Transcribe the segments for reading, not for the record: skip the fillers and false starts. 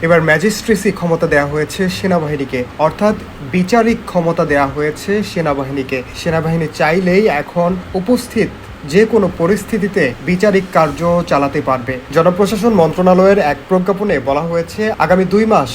এবার ম্যাজিস্ট্রেসি ক্ষমতা দেওয়া হয়েছে সেনাবাহিনীকে, অর্থাৎ বিচারিক ক্ষমতা দেওয়া হয়েছে সেনাবাহিনীকে। সেনাবাহিনী চাইলেই এখন উপস্থিত যে কোনো পরিস্থিতিতে বিচারিক কার্য চালাতে পারবে। জনপ্রশাসন মন্ত্রণালয়ের এক প্রজ্ঞাপনে বলা হয়েছে, আগামী 2 মাস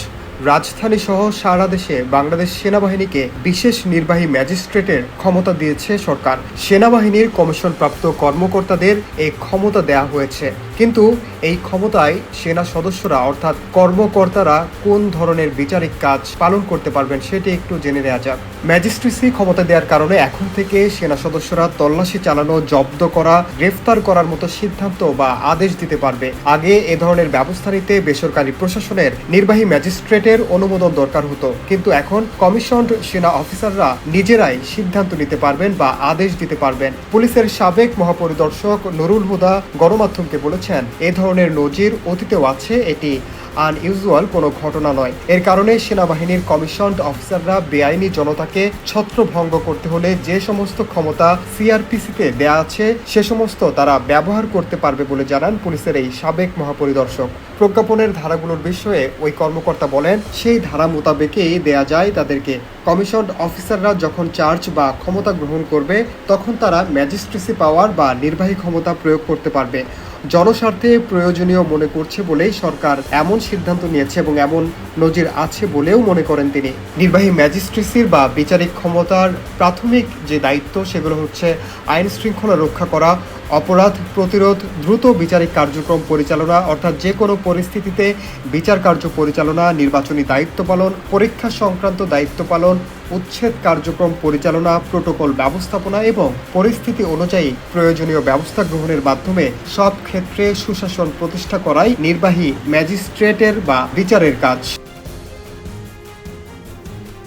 রাজধানী সহ সারা দেশে বাংলাদেশ সেনাবাহিনীকে বিশেষ নির্বাহী ম্যাজিস্ট্রেটের ক্ষমতা দিয়েছে সরকার। সেনাবাহিনীর কমিশনপ্রাপ্ত কর্মকর্তাদের এই ক্ষমতা দেওয়া হয়েছে, কিন্তু এই ক্ষমতায় সেনা সদস্যরা অর্থাৎ কর্মকর্তারা কোন ধরনের বিচারিক কাজ পালন করতে পারবেন সেটি একটু জেনে নেওয়া যাক। ম্যাজিস্ট্রেসি ক্ষমতা দেওয়ার কারণে এখন থেকে সেনা সদস্যরা তল্লাশি চালানো, জব্দ করা, গ্রেফতার করার মতো সিদ্ধান্ত বা আদেশ দিতে পারবে। আগে এ ধরনের ব্যবস্থা নিতে বেসরকারি প্রশাসনের নির্বাহী ম্যাজিস্ট্রেটের অনুমোদন দরকার হতো, কিন্তু এখন কমিশনড সেনা অফিসাররা নিজেরাই সিদ্ধান্ত নিতে পারবেন বা আদেশ দিতে পারবেন। পুলিশের সাবেক মহাপরিদর্শক নুরুল হুদা গণমাধ্যমকে বলেছেন, এ ধরনের নজির অতীতেও আছে, এটি আনইউজুয়াল কোনো ঘটনা নয়। এর কারণে সেনাবাহিনীর কমিশনড অফিসাররা বেআইনি জনতাকে ছত্রভঙ্গ করতে হলে যে সমস্ত ক্ষমতা সিআরপিসিতে দেয়া আছে সে সমস্ত তারা ব্যবহার করতে পারবে বলে জানান পুলিশের এই সাবেক মহাপরিদর্শক। প্রজ্ঞাপনের ধারাগুলোর বিষয়ে ওই কর্মকর্তা বলেন, সেই ধারা মোতাবেকই দেয়া যায় তাদেরকে। কমিশনড অফিসাররা যখন চার্জ বা ক্ষমতা গ্রহণ করবে তখন তারা ম্যাজিস্ট্রেসি পাওয়ার বা নির্বাহী ক্ষমতা প্রয়োগ করতে পারবে। জনস্বার্থে প্রয়োজনীয় মনে করছে বলেই সরকার এমন সিদ্ধান্ত নিয়েছে এবং এমন নজির আছে বলেও মনে করেন তিনি। নির্বাহী ম্যাজিস্ট্রেসির বা বিচারিক ক্ষমতার প্রাথমিক যে দায়িত্ব সেগুলো হচ্ছে আইন শৃঙ্খলা রক্ষা করা, অপরাধ প্রতিরোধ, দ্রুত বিচারিক কার্যক্রম পরিচালনা অর্থাৎ যে কোনো পরিস্থিতিতে বিচার কার্য পরিচালনা, নির্বাচনী দায়িত্ব পালন, পরীক্ষা সংক্রান্ত দায়িত্ব পালন, উচ্ছেদ কার্যক্রম পরিচালনা, প্রোটোকল ব্যবস্থাপনা এবং পরিস্থিতি অনুযায়ী প্রয়োজনীয় ব্যবস্থা গ্রহণের মাধ্যমে সব ক্ষেত্রে সুশাসন প্রতিষ্ঠা করাই নির্বাহী ম্যাজিস্ট্রেটের বা বিচারের কাজ।